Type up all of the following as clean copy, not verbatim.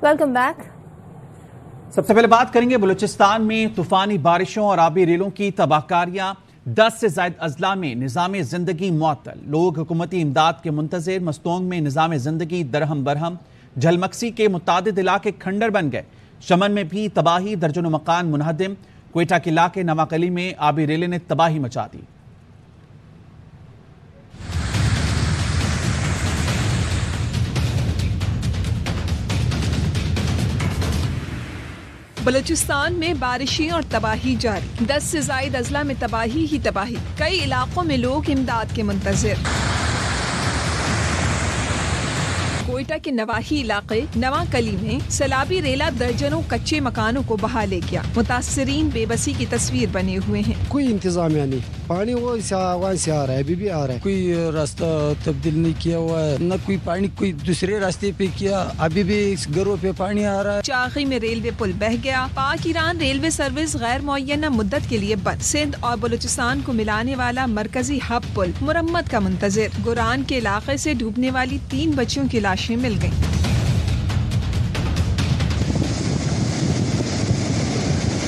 Welcome back. सबसे पहले बात करेंगे बलूचिस्तान में तूफानी बारिशों और आबी रेलों की तबाहकारियां। 10 से ज्यादा अजला में निज़ाम जिंदगी मुअत्तल, लोग हुकूमती इमदाद के मुंतज़िर। मस्तोंग में निज़ाम जिंदगी दरहम बरहम, झलमक्सी के मुतादिद इलाके खंडर बन गए। शमन में भी तबाही, दर्जनों मकान मुनहदिम। क्वेटा के इलाके नवाकली में आबी रेले ने तबाही मचा दी। बलूचिस्तान में बारिशें और तबाही जारी। 10 से ज्यादा अजला में तबाही ही तबाही। कई इलाकों में लोग इमदाद के मुंतज़िर। कोयटा के नवाही इलाके नवाकली में सैलाबी रेला दर्जनों कच्चे मकानों को बहा ले गया। मुतासरीन बेबसी की तस्वीर बने हुए हैं। कोई इंतजाम यानी पानी वो वहाँ से आ रहा है, अभी भी आ रहा है। कोई रास्ता तब्दील नहीं किया हुआ है, न कोई पानी कोई दूसरे रास्ते पे किया, अभी भी इस घरों पे पानी आ रहा है। चागी में रेलवे पुल बह गया। पाक ईरान रेलवे सर्विस गैर मुअय्यना मुद्दत के लिए बंद। सिंध और बलूचिस्तान को मिलाने वाला मरकजी हब पुल मुरम्मत का मुंतज़िर। गुरान के इलाके से डूबने वाली 3 बच्चियों की लाशें मिल गयी।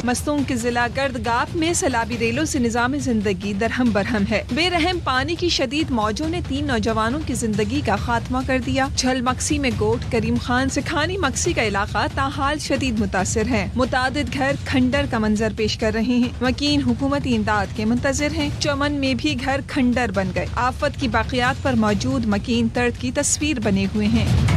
मस्तूंग के जिला गर्दगाप में सैलाबी रेलों से निजाम जिंदगी दरहम बरहम है। बेरहम पानी की शदीद मौजों ने 3 नौजवानों की जिंदगी का खात्मा कर दिया। झलमक्सी में गोट, करीम खान, सिखानी मक्सी का इलाका ताहाल शदीद मुतासिर है। मुतादिद घर खंडर का मंजर पेश कर रहे हैं। वकील हुकूमती इमदाद के मुंतजिर हैं। चमन में भी घर खंडर बन गए। आफत की बाकियात पर मौजूद मकीन तर्द की तस्वीर बने हुए हैं।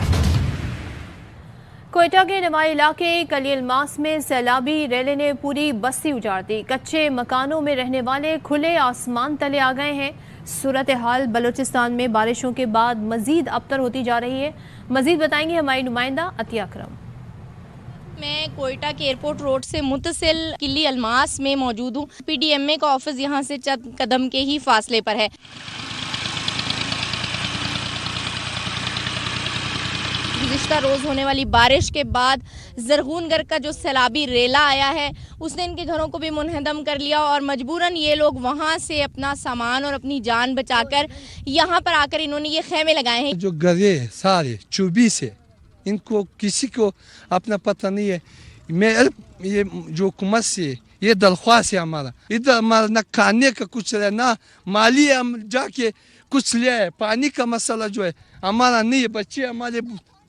कोयटा के नवाई इलाके कलील मास में सैलाबी रेले ने पूरी बस्ती उजाड़ दी। कच्चे मकानों में रहने वाले खुले आसमान तले आ गए हैं। सूरत हाल बलूचिस्तान में बारिशों के बाद मजीद अबतर होती जा रही है। मजीद बताएंगे हमारी नुमाइंदा अतिया अकरम। मैं कोयटा के एयरपोर्ट रोड से मुतसिल किली अलमास में मौजूद हूँ। PDMA का ऑफिस यहाँ से चंद कदम के ही फासले पर है। गुज़िश्ता रोज़ होने वाली बारिश के बाद ज़रगूनगर का जो सैलाबी रेला आया है उसने इनके घरों को भी मुनहदम कर लिया और मजबूरन ये लोग वहाँ से अपना सामान और अपनी जान बचाकर यहाँ पर आकर इन्होंने ये खेमे लगाए हैं। जो गधे सारे 24 है, इनको किसी को अपना पता नहीं है। मैं ये जो हुकूमत से ये दरख्वास्त है हमारा, इधर हमारा न खाने का कुछ है ना माली, हम जाके कुछ ले आए। पानी का मसला जो है हमारा नहीं है। बच्चे हमारे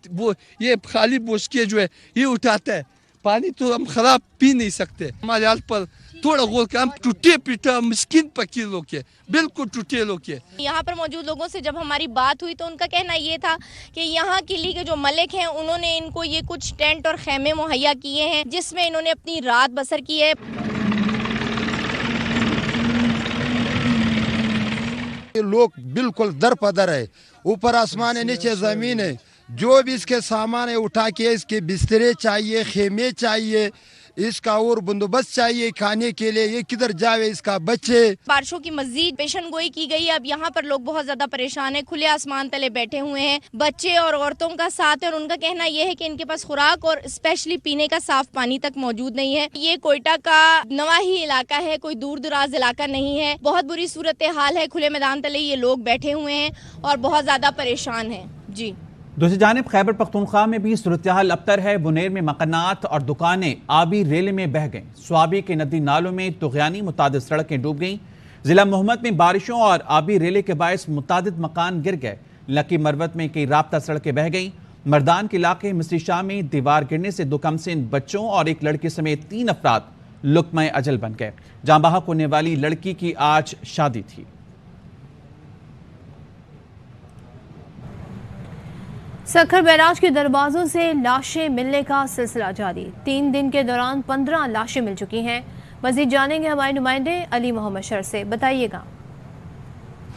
वो ये खाली बोझके जो है ये उठाता है पानी, तो हम खराब पी नहीं सकते। हमारे हाल पर थोड़ा गौर कर, हम टूटे पीटे मिस्किन फकीर लोग के, बिल्कुल टूटे लोग के। यहाँ पर मौजूद लोगों से जब हमारी बात हुई तो उनका कहना ये था कि यहाँ किली के जो मलिक हैं उन्होंने इनको ये कुछ टेंट और खेमे मुहैया किए हैं जिसमें इन्होंने अपनी रात बसर की है। लोग बिल्कुल दर पदर है, ऊपर आसमान है, नीचे जमीन है। जो भी इसके सामान है उठा के इसके बिस्तरे चाहिए, खेमे चाहिए, इसका और बंदोबस्त चाहिए खाने के लिए। ये किधर जावे इसका बच्चे। बारिशों की मजीद पेशन गोई की गई। अब यहाँ पर लोग बहुत ज्यादा परेशान हैं, खुले आसमान तले बैठे हुए हैं। बच्चे और औरतों का साथ है और उनका कहना यह है कि इनके पास खुराक और स्पेशली पीने का साफ पानी तक मौजूद नहीं है। ये कोयटा का नवाही इलाका है, कोई दूर दराज इलाका नहीं है। बहुत बुरी सूरत हाल है। खुले मैदान तले ये लोग बैठे हुए हैं और बहुत ज्यादा परेशान है। जी, दूसरी जानिब खैबर पख्तूनख्वा में भी सूरत-ए-हाल अबतर है। बुनेर में मकानात और दुकानें आबी रेले में बह गईं। स्वाबी के नदी नालों में तुग़यानी मुतादिद सड़कें डूब गईं। जिला मोहम्मद में बारिशों और आबी रेले के बायस मुतादिद मकान गिर गए। लकी मरवत में कई राब्ता सड़कें बह गईं। मर्दान के इलाके मिस्री शाह में दीवार गिरने से 2 कमसिन बच्चों और एक लड़की समेत 3 अफराद लुक़्मा अजल बन गए। जाँ बहक होने वाली लड़की की आज शादी थी। सखर बैराज के दरवाजों से लाशें मिलने का सिलसिला जारी। 3 दिन के दौरान 15 लाशें मिल चुकी हैं। मजीद जानेंगे हमारे नुमाइंदे अली मोहम्मद शर से। बताइएगा।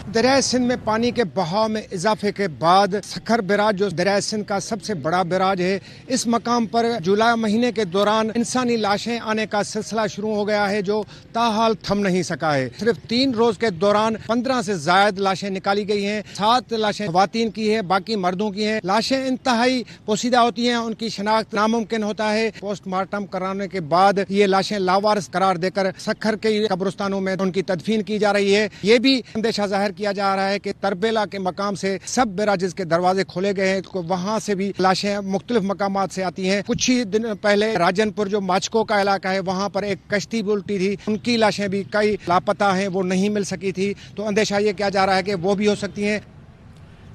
दरिया सिंध में पानी के बहाव में इजाफे के बाद सखर बैराज जो दरिया सिंध का सबसे बड़ा बैराज है, इस मकाम पर जुलाई महीने के दौरान इंसानी लाशें आने का सिलसिला शुरू हो गया है जो ताहाल थम नहीं सका है। सिर्फ 3 रोज के दौरान 15 से ज्यादा लाशें निकाली गई हैं। 7 लाशें खवातीन की है, बाकी मर्दों की हैं। लाशें इंतहाई पोशीदा होती हैं, उनकी शनाख्त नामुमकिन होता है। पोस्टमार्टम कराने के बाद ये लाशें लावारिस करार देकर सखर के कब्रिस्तानों में उनकी तदफीन की जा रही है। ये भी अंदेशा जाहिर किया किया जा रहा है कि तरबेला के मकाम से सब बैराजेस के दरवाजे खोले गए हैं, तो वहाँ से भी लाशें मुख्तलिफ मकामात से आती हैं। कुछ ही दिन पहले राजनपुर जो माचको का इलाका है वहाँ पर एक कश्ती उल्टी थी, उनकी लाशें भी कई लापता हैं, वो नहीं मिल सकी थी, तो अंदेशा ये किया जा रहा है कि वो भी हो सकती हैं।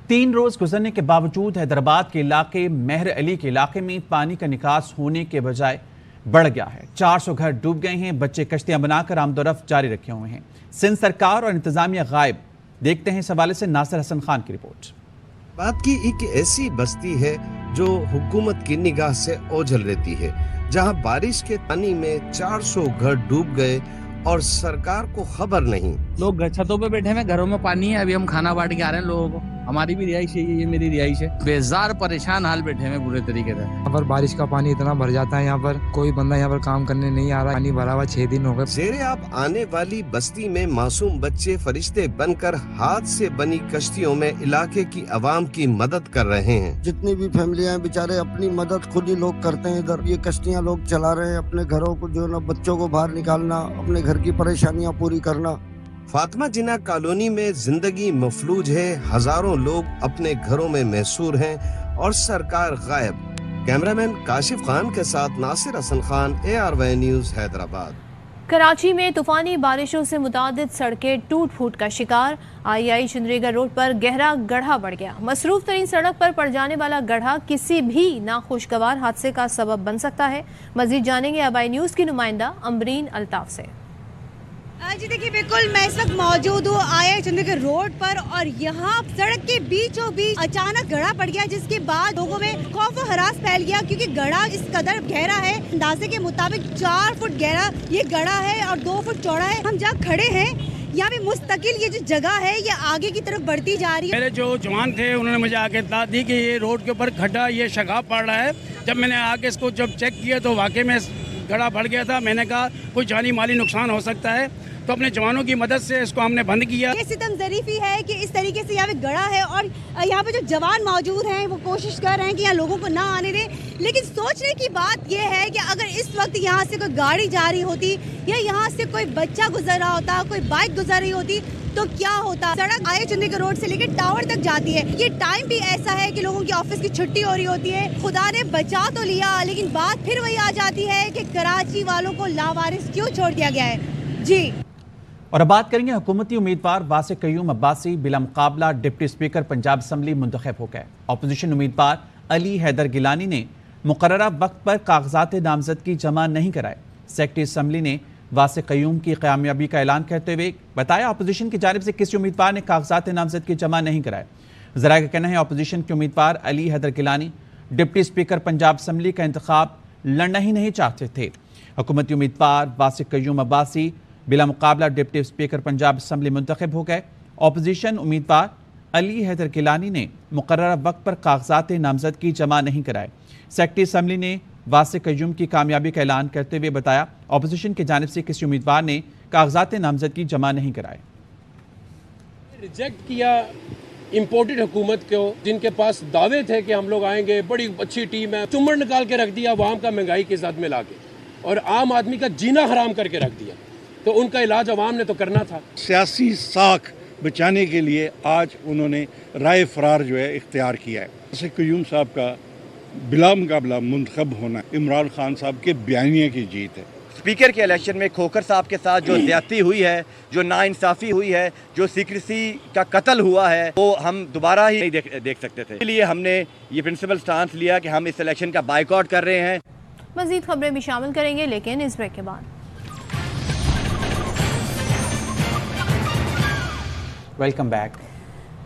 3 रोज गुजरने के बावजूद हैदराबाद के इलाके मेहर अली के इलाके में पानी का निकास होने के बजाय बढ़ गया है। 400 घर डूब गए हैं। बच्चे कश्तियां बनाकर आमदोरफ्त जारी रखे हुए हैं। सिंध सरकार और इंतजामिया गायब। देखते हैं इस हवाले से नासिर हसन खान की रिपोर्ट। बात की एक ऐसी बस्ती है जो हुकूमत की निगाह से ओझल रहती है, जहां बारिश के पानी में 400 घर डूब गए और सरकार को खबर नहीं। लोग छतों पे बैठे हैं, घरों में पानी है, अभी हम खाना बांट के आ रहे हैं लोगों को। हमारी भी रिहाइश है, ये मेरी रिहाइश है। बेजार परेशान हाल बैठे हैं बुरे तरीके से। यहाँ पर बारिश का पानी इतना भर जाता है, यहाँ पर कोई बंदा यहाँ पर काम करने नहीं आ रहा। पानी भरा हुआ 6 दिन हो गए। जेरे आप आने वाली बस्ती में मासूम बच्चे फरिश्ते बनकर हाथ से बनी कश्तियों में इलाके की आवाम की मदद कर रहे हैं। जितनी भी फैमिलियां हैं बेचारे अपनी मदद खुद ही लोग करते हैं। इधर ये कश्तियां लोग चला रहे हैं, अपने घरों को जो ना बच्चों को बाहर निकालना, अपने घर की परेशानियां पूरी करना। फातिमा जिना कॉलोनी में जिंदगी मफलूज है। हजारों लोग अपने घरों में महसूर हैं और सरकार गायब। कैमरामैन काशिफ खान के साथ नासिर हसन खान, ARY न्यूज़, हैदराबाद। कराची में तूफानी बारिशों से मुतादिद सड़कें टूट फूट का शिकार। आई चंद्रीगढ़ रोड पर गहरा गड्ढा बढ़ गया। मसरूफ तरीन सड़क पर पड़ जाने वाला गड्ढा किसी भी नाखुशगवार हादसे का सबब बन सकता है। मजीद जानेंगे ARY न्यूज़ की नुमाइंदा अमरीन अल्ताफ से। जी देखिए, बिल्कुल मैं इस वक्त मौजूद हूँ आई चंद्रीगढ़ रोड पर और यहाँ सड़क के बीचों बीच अचानक गड्ढा पड़ गया, जिसके बाद लोगों में खौफ और हरास फैल गया, क्योंकि गड्ढा इस कदर गहरा है। अंदाजे के मुताबिक 4 फुट गहरा ये गड्ढा है और 2 फुट चौड़ा है। हम जहाँ खड़े हैं यहाँ पे मुस्तकिल ये जो जगह है ये आगे की तरफ बढ़ती जा रही है। मेरे जो जवान थे उन्होंने मुझे आके इत्तला दी कि ये रोड के ऊपर खड्डा ये शगाब पड़ रहा है। जब मैंने आके इसको जब चेक किया तो वाकई में गड्ढा बढ़ गया था। मैंने कहा कोई जानी माली नुकसान हो सकता है, तो अपने जवानों की मदद से इसको हमने बंद किया। ये सितम ज़रीफ़ी है कि इस तरीके से यहाँ पे गड़ा है और यहाँ पे जो जवान मौजूद हैं वो कोशिश कर रहे हैं कि यहाँ लोगों को ना आने दें। लेकिन सोचने की बात ये है कि अगर इस वक्त यहाँ से कोई गाड़ी जा रही होती या यहाँ से कोई बच्चा गुजर रहा होता, कोई बाइक गुजर रही होती तो क्या होता। सड़क आई चंडीगढ़ रोड से लेकर टावर तक जाती है। ये टाइम भी ऐसा है कि लोगों की ऑफिस की छुट्टी हो रही होती है। खुदा ने बचा तो लिया, लेकिन बात फिर वही आ जाती है कि कराची वालों को लावारिस क्यों छोड़ दिया गया है। जी, और अब बात करेंगे हुकूमती उम्मीदवार वासिक क़य्यूम अब्बासी बिला मुकाबला डिप्टी स्पीकर पंजाब असम्बली मुंतखब हो गए। अपोजिशन उम्मीदवार अली हैदर गिलानी ने मुकर्ररा वक्त पर कागजात नामजदगी जमा नहीं कराए। सेक्रेटरी असम्बली ने वासिक क़य्यूम की कामयाबी का ऐलान करते हुए बताया अपोजिशन की जानिब से किसी उम्मीदवार ने कागजात नामजदगी जमा नहीं कराए। ज़रा का कहना है अपोजिशन के उम्मीदवार Ali Haider Gilani deputy speaker Punjab assembly का इंतखाब लड़ना ही नहीं चाहते थे। हुकूमती उम्मीदवार वासिक क़य्यूम अब्बासी बिला मुकाबला डिप्टी स्पीकर पंजाब असम्बली मुंतखब हो गए। अपोजिशन उम्मीदवार अली हैदर गिलानी ने मुकर्ररा वक्त पर कागजात नामजदगी जमा नहीं कराए। सेक्रेटरी असम्बली ने वासिक क़य्यूम की कामयाबी का ऐलान करते हुए बताया अपोजिशन की जानिब से किसी उम्मीदवार ने कागजात नामजदगी जमा नहीं कराए। रिजेक्ट किया इम्पोर्टेड हुकूमत को, जिनके पास दावे थे कि हम लोग आएंगे, बड़ी अच्छी टीम है, चुम्मड़ निकाल के रख दिया अवाम का महंगाई के साथ मिला के, और आम आदमी का जीना हराम करके रख दिया। तो उनका इलाज अवाम ने तो करना था। सियासी साख बचाने के लिए आज उन्होंने राय फरार जो है इख्तियार किया है। वासिक क़य्यूम साहब का बिला मुकाबला मुंतखब होना इमरान खान साहब के बयानिए की जीत है। स्पीकर के इलेक्शन में खोखर साहब के साथ जो ज्यादती हुई है, जो नाइंसाफ़ी हुई है, जो सीक्रेसी का कत्ल हुआ है, वो हम दोबारा ही नहीं देख सकते थे। इसलिए हमने ये प्रिंसिपल स्टांस लिया कि हम इस इलेक्शन का बाइकआउट कर रहे हैं। मज़ीद खबरें भी शामिल करेंगे, लेकिन इस ब्रेक के बाद। Welcome back.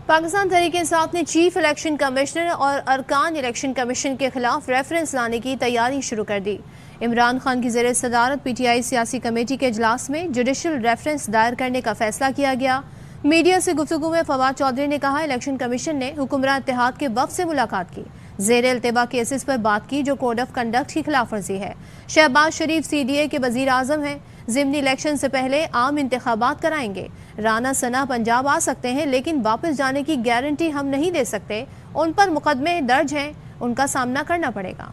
पाकिस्तान तहरीक-ए-इंसाफ ने चीफ इलेक्शन कमिश्नर और अरकान इलेक्शन कमीशन के खिलाफ रेफरेंस लाने की तैयारी शुरू कर दी। इमरान खान की ज़ेर सदारत PTI सियासी कमेटी के इजलास में जुडिशल रेफरेंस दायर करने का फैसला किया गया। मीडिया से गुफ्तगू में फवाद चौधरी ने कहा इलेक्शन कमीशन ने हुक्मरान इत्तेहाद के वफ़द से मुलाकात की, ज़ेर इल्तिबा केसेस पर बात की जो कोड ऑफ कंडक्ट की खिलाफ वर्जी है। शहबाज शरीफ CDA के वज़ीर आज़म हैं, ज़िमनी इलेक्शन से पहले आम इंतखाबात कराएंगे। राना सना पंजाब आ सकते हैं लेकिन वापस जाने की गारंटी हम नहीं दे सकते। उन पर मुकदमे दर्ज हैं, उनका सामना करना पड़ेगा।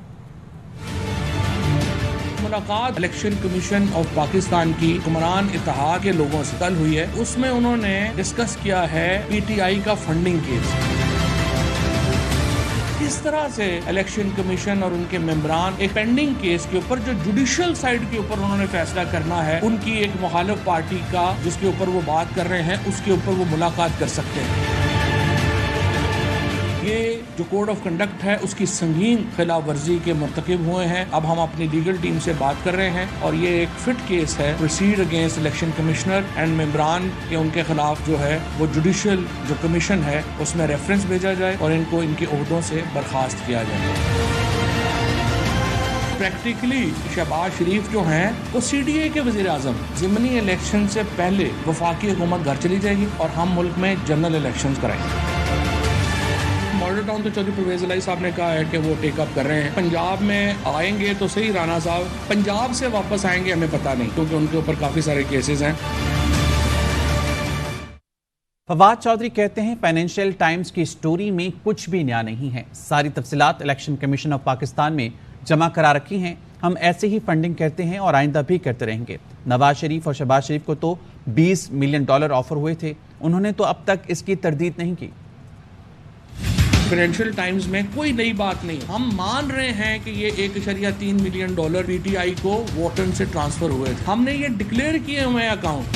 मुलाकात इलेक्शन कमीशन ऑफ पाकिस्तान की हुक्मरान इत्तेहाद के लोगों से कल हुई है, उसमें उन्होंने डिस्कस किया है पीटीआई का फंडिंग केस। इस तरह से इलेक्शन कमीशन और उनके मेंबरान एक पेंडिंग केस के ऊपर जो जुडिशियल साइड के ऊपर उन्होंने फैसला करना है, उनकी एक मुखालिफ पार्टी का जिसके ऊपर वो बात कर रहे हैं उसके ऊपर वो मुलाकात कर सकते हैं। ये जो कोड ऑफ कंडक्ट है उसकी संगीन खिलाफ वर्जी के मर्तकब हुए हैं। अब हम अपनी लीगल टीम से बात कर रहे हैं और ये एक फिट केस है proceed against election commissioner and मेंबरान के उनके खिलाफ जो है वो जुडिशियल जो कमीशन है उसमें रेफरेंस भेजा जाए और इनको इनके ओहदों से बर्खास्त किया जाए। प्रैक्टिकली शहबाज शरीफ जो हैं वो सीडीए के वज़ीर आज़म, ज़िमनी इलेक्शन से पहले वफाकी हुकूमत घर चली जाएगी और हम मुल्क में जनरल इलेक्शन कराएंगे। मॉडल टाउन तो चौधरी परवेज़ इलाही साहब ने कहा है कि वो टेक अप कर रहे हैं। पंजाब में आएंगे तो सही, राणा साहब पंजाब से वापस आएंगे हमें पता नहीं, क्योंकि उनके ऊपर काफ़ी सारे केसेस हैं। फवाद चौधरी कहते हैं फाइनेंशियल टाइम्स की स्टोरी में कुछ भी नया नहीं है, सारी तफसीलात इलेक्शन कमीशन ऑफ पाकिस्तान में जमा करा रखी हैं। हम ऐसे ही फंडिंग करते हैं और आइंदा भी करते रहेंगे। नवाज शरीफ और शहबाज शरीफ को तो $20 मिलियन ऑफर हुए थे, उन्होंने तो अब तक इसकी तरदीद नहीं की। फाइनेंशियल टाइम्स में कोई नई बात नहीं, हम मान रहे हैं कि ये $1.3 मिलियन पीटीआई को वोटन से ट्रांसफर हुए थे। हमने ये डिक्लेयर किए हुए अकाउंट।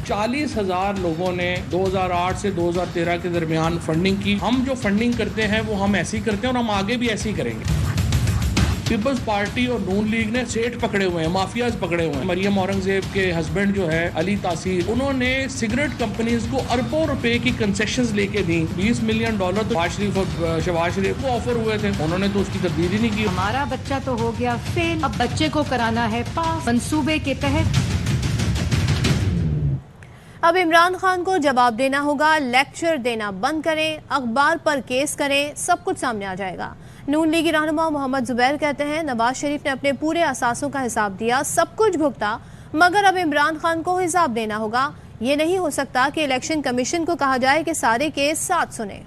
40,000 लोगों ने 2008 से 2013 के दरमियान फंडिंग की। हम जो फंडिंग करते हैं वो हम ऐसे ही करते हैं और हम आगे भी ऐसे ही करेंगे। पीपल्स पार्टी और नून लीग ने सेठ पकड़े हुए हैं, माफियाज पकड़े हुए हैं। मरियम औरंगजेब के हस्बैंड जो है अली तासीर, उन्होंने सिगरेट कंपनीज को अरबों रुपए की कंसेशंस लेके दी। $20 मिलियन तो नवाज शरीफ और शहबाज शरीफ को ऑफर हुए थे, उन्होंने तो उसकी तरदीद ही नहीं की। हमारा बच्चा तो हो गया फेल, अब बच्चे को कराना है पास मंसूबे के तहत। अब इमरान खान को जवाब देना होगा, लेक्चर देना बंद करें, अखबार पर केस करें, सब कुछ सामने आ जाएगा। नून लीगी रहनुमा मोहम्मद जुबैर कहते हैं नवाज शरीफ ने अपने पूरे असासों का हिसाब दिया, सब कुछ भुगता, मगर अब इमरान खान को हिसाब देना होगा। ये नहीं हो सकता कि इलेक्शन कमीशन को कहा जाए कि सारे केस साथ सुने।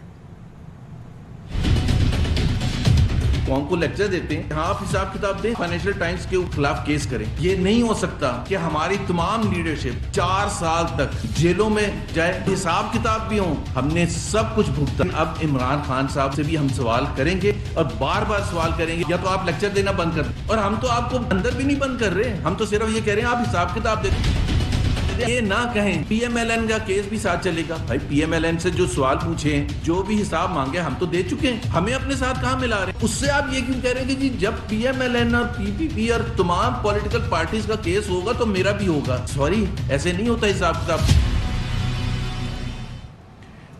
कौन को लेक्चर देते हैं, हाँ आप हिसाब किताब दें, फाइनेंशियल टाइम्स के खिलाफ केस करें। ये नहीं हो सकता कि हमारी तमाम लीडरशिप 4 साल तक जेलों में जाए, हिसाब किताब भी हो, हमने सब कुछ भुगता। अब इमरान खान साहब से भी हम सवाल करेंगे और बार बार सवाल करेंगे, या तो आप लेक्चर देना बंद कर दें, और हम तो आपको अंदर भी नहीं बंद कर रहे, हम तो सिर्फ ये कह रहे हैं आप हिसाब किताब दें। ये ना कहें पीएमएलएन का केस भी साथ चलेगा। भाई पीएमएलएन से जो सवाल पूछे, जो भी हिसाब मांगे, हम तो दे चुके हैं, हमें अपने साथ कहां मिला रहे हैं। उससे आप ये क्यों कह रहे हैं कि जी जब पीएमएलएन और पीपीपी और तमाम पॉलिटिकल पार्टीज का केस होगा तो मेरा भी होगा। सॉरी, ऐसे नहीं होता हिसाब किताब।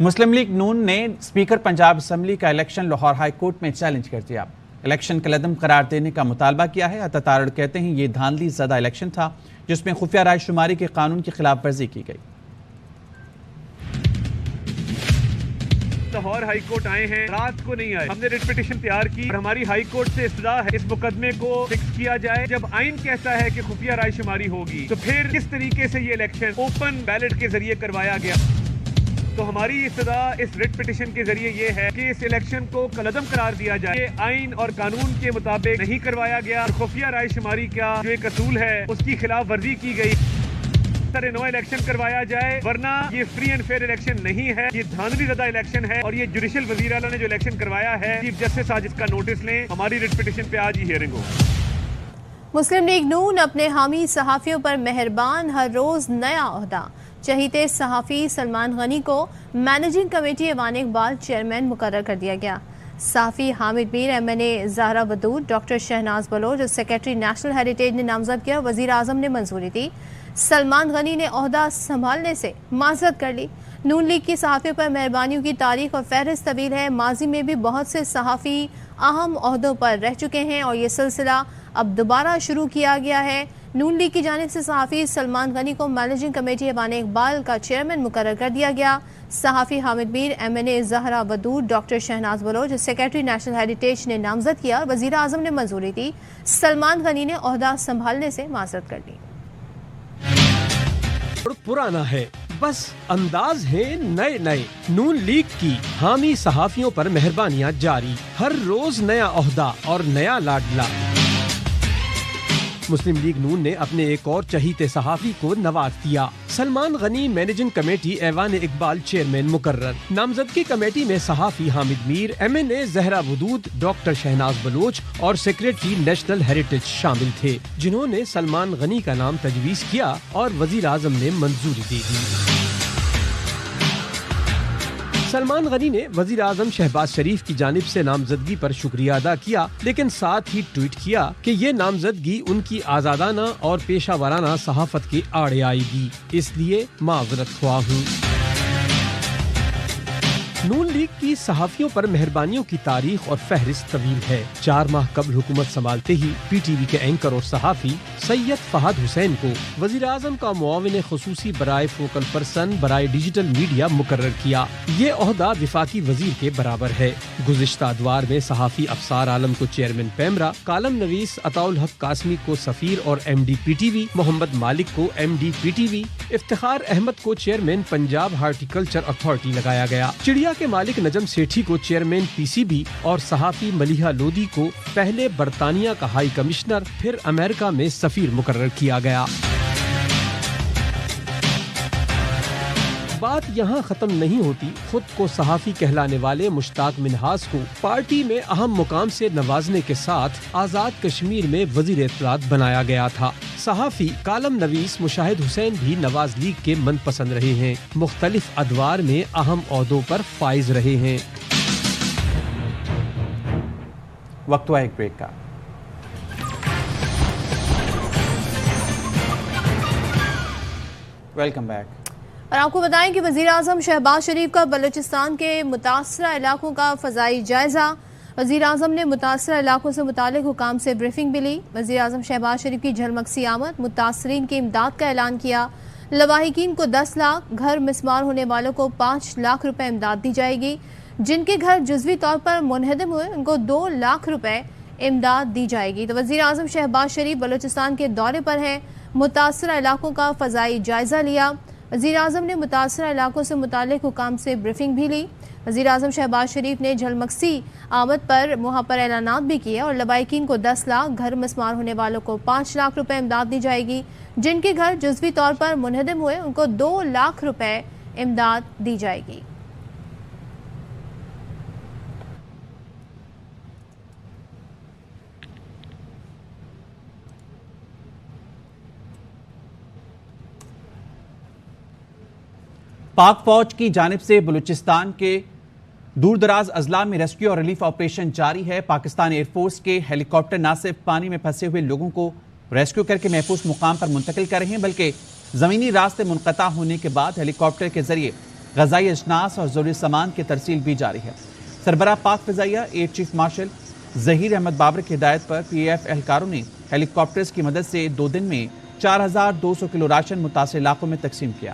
मुस्लिम लीग नून ने स्पीकर पंजाब असम्बली का इलेक्शन लाहौर हाई कोर्ट में चैलेंज कर दिया। इलेक्शन कलअदम करार देने का मुतालबा किया है। अता तारड़ कहते हैं ये धांधली ज़दा इलेक्शन था जिसमें खुफिया राय शुमारी के कानून की खिलाफ वर्जी की गई। लाहौर हाई कोर्ट आए हैं, रात को नहीं आए। हमने रिट पिटीशन तैयार की और हमारी हाई कोर्ट से इस्तदा है इस मुकदमे को फिक्स किया जाए। जब आइन कहता है कि खुफिया राय शुमारी होगी तो फिर किस तरीके से ये इलेक्शन ओपन बैलेट के जरिए करवाया गया। तो हमारी इस्तदा इस रिट पिटीशन के जरिए ये है कि इस इलेक्शन को कलअदम करार दिया जाए। ये आइन और कानून के मुताबिक नहीं करवाया गया। खुफिया राय शुमारी का जो एक असूल है उसकी खिलाफ वर्जी की गई। नया इलेक्शन करवाया जाए, वरना ये फ्री एंड फेयर इलेक्शन नहीं है, ये धांधली ज़दा इलेक्शन है। और ये जुडिशियल वजीर आला ने जो इलेक्शन करवाया है, चीफ जस्टिस आज इसका नोटिस लें। हमारी रिट पिटीशन पे आज ही हियरिंग हो। मुस्लिम लीग नून अपने हामी सहाफ़ियों पर मेहरबान, हर रोज़ नया ओहदा। चहीते सहाफ़ी सलमान गनी को managing committee Aiwan Iqbal chairman मुकर्रर कर दिया गया। सहाफ़ी हामिद मीर, MNA ज़हरा बदूर, डॉक्टर शहनाज बलोच और सेक्रेटरी नेशनल हेरिटेज ने नामजद किया। वज़ीर आज़म ने मंजूरी दी। सलमान गनी ने ओहदा संभालने से माज़रत कर ली। नून लीग की सहाफ़ियों पर मेहरबानियों की तारीख और फहरिस्त तवील है। माजी में भी बहुत से सहाफ़ी अहम ओहदों पर रह चुके हैं और ये सिलसिला अब दोबारा शुरू किया गया है। नून लीग की जानिब से सहाफ़ी सलमान गनी को मैनेजिंग कमेटी ऐवान इकबाल का चेयरमैन मुकर्रर कर दिया गया। सहाफ़ी Hamid Mir, MNA Zahra Badur, doctor Shahnaz Baloch, secretary national heritage ने नामजद किया और वज़ीर आज़म ने मंजूरी दी। सलमान गनी ने ओहदा संभालने से माज़रत कर ली। पुराना है, बस अंदाज है नए नए। नून लीग की हामी सहाफियों पर मेहरबानियां जारी, हर रोज नया ओहदा और नया लाडला। مسلم لیگ نون نے اپنے ایک اور چہیتے صحافی کو نواز دیا۔ سلمان غنی مینیجنگ کمیٹی ایوان اقبال چیئرمین مقرر۔ نامزدگی کمیٹی میں صحافی حامد میر، MNA زہرا ودود، ڈاکٹر شہناز بلوچ اور سیکریٹری نیشنل ہیریٹیج شامل تھے، جنہوں نے سلمان غنی کا نام تجویز کیا اور وزیر اعظم نے منظوری دے دی۔ سلمان غنی نے وزیر اعظم شہباز شریف کی جانب سے نامزدگی پر شکریہ ادا کیا، لیکن ساتھ ہی ٹویٹ کیا کہ یہ نامزدگی ان کی آزادانہ اور پیشہ ورانہ صحافت کے آڑے آئے گی، اس لیے معذرت خواہ ہوں۔ نون لیگ کی صحافیوں پر مہربانیوں کی تاریخ اور فہرست طویل ہے۔ 4 ماہ قبل حکومت سنبھالتے ہی PTV کے اینکر اور صحافی سید فہد حسین کو وزیر اعظم کا معاون خصوصی برائے فوکل پرسن برائے ڈیجیٹل میڈیا مقرر کیا۔ یہ عہدہ وفاقی وزیر کے برابر ہے۔ گزشتہ ادوار میں صحافی افسار عالم کو چیئرمین پیمرا، کالم نویس عطاء الحق قاسمی کو سفیر اور MD PTV، محمد مالک کو MD PTV، افتخار احمد کو چیئرمین پنجاب ہارٹیکلچر اتھارٹی لگایا گیا۔ چڑیا کے مالک نجم سیٹھی کو چیئرمین PCB اور صحافی ملیحہ لودھی کو پہلے برطانیہ کا ہائی کمشنر پھر امریکہ میں سفیر مقرر کیا گیا۔ بات یہاں ختم نہیں ہوتی۔ خود کو صحافی کہلانے والے مشتاق منہاس کو پارٹی میں اہم مقام سے نوازنے کے ساتھ آزاد کشمیر میں وزیر اطلاعات بنایا گیا تھا۔ صحافی کالم نویس مشاہد حسین بھی نواز لیگ کے من پسند رہے ہیں، مختلف ادوار میں اہم عہدوں پر فائز رہے ہیں۔ وقت ہوا ایک بریک کا۔ Welcome back. اور آپ کو بتائیں کہ وزیر اعظم شہباز شریف کا بلوچستان کے متاثرہ علاقوں کا فضائی جائزہ۔ وزیر اعظم نے متاثرہ علاقوں سے متعلق حکام سے بریفنگ بھی لی۔ وزیر اعظم شہباز شریف کی جھلمکسی آمد، متاثرین کی امداد کا اعلان کیا۔ لواحقین کو 10 لاکھ، گھر مسمار ہونے والوں کو 5 لاکھ روپے امداد دی جائے گی۔ جن کے گھر جزوی طور پر منہدم ہوئے ان کو 2 لاکھ روپے امداد دی جائے گی۔ تو وزیر اعظم شہباز شریف بلوچستان کے دورے پر ہیں، متاثرہ علاقوں کا فضائی جائزہ لیا۔ وزیر اعظم نے متاثرہ علاقوں سے متعلق حکام سے بریفنگ بھی لی۔ وزیر اعظم شہباز شریف نے جھلمکسی آمد پر وہاں پر اعلانات بھی کیے اور لواحقین کو 10 لاکھ، گھر مسمار ہونے والوں کو 5 لاکھ روپے امداد دی جائے گی۔ جن کے گھر جزوی طور پر منہدم ہوئے ان کو 2 لاکھ روپے امداد دی جائے گی۔ پاک فوج کی جانب سے بلوچستان کے دور دراز اضلاع میں ریسکیو اور ریلیف آپریشن جاری ہے۔ پاکستان ایئر فورس کے ہیلی کاپٹر نہ صرف پانی میں پھنسے ہوئے لوگوں کو ریسکیو کر کے محفوظ مقام پر منتقل کر رہے ہیں، بلکہ زمینی راستے منقطع ہونے کے بعد ہیلی کاپٹر کے ذریعے غذائی اجناس اور ضروری سامان کی ترسیل بھی جاری ہے۔ سربراہ پاک فضائیہ air chief marshal Zaheer Ahmed Babar کی ہدایت پر PAF اہلکاروں نے ہیلی کاپٹرز کی مدد سے 2 دن میں 4200 کلو راشن متاثرہ علاقوں میں تقسیم کیا۔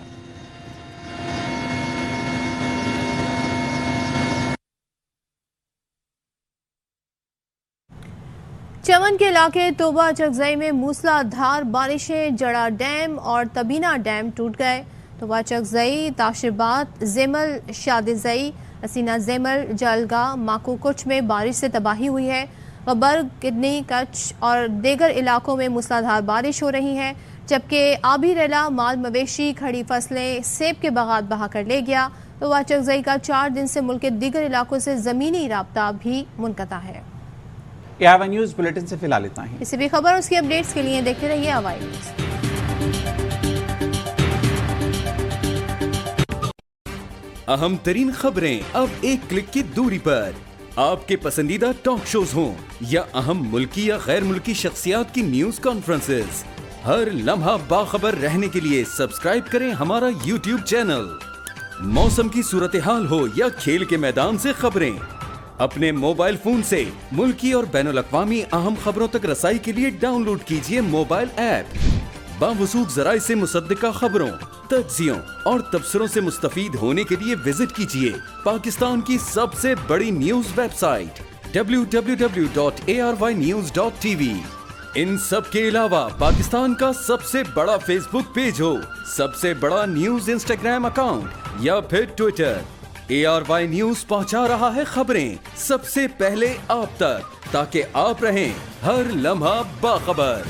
چمن کے علاقے توبہ چکزئی میں موسلا دھار بارشیں، جڑا ڈیم اور تبینہ ڈیم ٹوٹ گئے۔ توبہ چکزئی، تاشرباد، زیمل، شادزئی، اسینہ زیمل، جلگا، ماکو کچھ میں بارش سے تباہی ہوئی ہے۔ غبر، کڈنی، کچھ اور دیگر علاقوں میں موسلا دھار بارش ہو رہی ہے، جبکہ آبی ریلا، مال مویشی، کھڑی فصلیں، سیب کے باغات بہا کر لے گیا۔ توبہ چکزئی کا 4 دن سے ملک کے دیگر علاقوں سے زمینی رابطہ بھی منقطع ہے۔ AWN نیوز بلیٹن سے فی الحال اتنا ہی۔ کسی بھی خبر اس کی اپڈیٹس کے لیے دیکھتے رہیے AWN نیوز۔ اہم ترین خبریں اب ایک کلک کی دوری پر، آپ کے پسندیدہ ٹاک شوز ہوں یا اہم ملکی یا غیر ملکی شخصیات کی نیوز کانفرنسز، ہر لمحہ باخبر رہنے کے لیے سبسکرائب کریں ہمارا YouTube چینل۔ موسم کی صورتحال ہو یا کھیل کے میدان سے خبریں، اپنے موبائل فون سے ملکی اور بین الاقوامی اہم خبروں تک رسائی کے لیے ڈاؤن لوڈ کیجیے موبائل ایپ۔ باوثوق ذرائع سے مصدقہ خبروں، تجزیوں اور تبصروں سے مستفید ہونے کے لیے وزٹ کیجیے پاکستان کی سب سے بڑی نیوز ویب سائٹ www.arYnews.tv۔ ان سب کے علاوہ پاکستان کا سب سے بڑا فیس بک پیج ہو، سب سے بڑا نیوز انسٹاگرام اکاؤنٹ یا پھر ٹویٹر، ARY نیوز پہنچا رہا ہے خبریں سب سے پہلے آپ تک، تاکہ آپ رہیں ہر لمحہ باخبر۔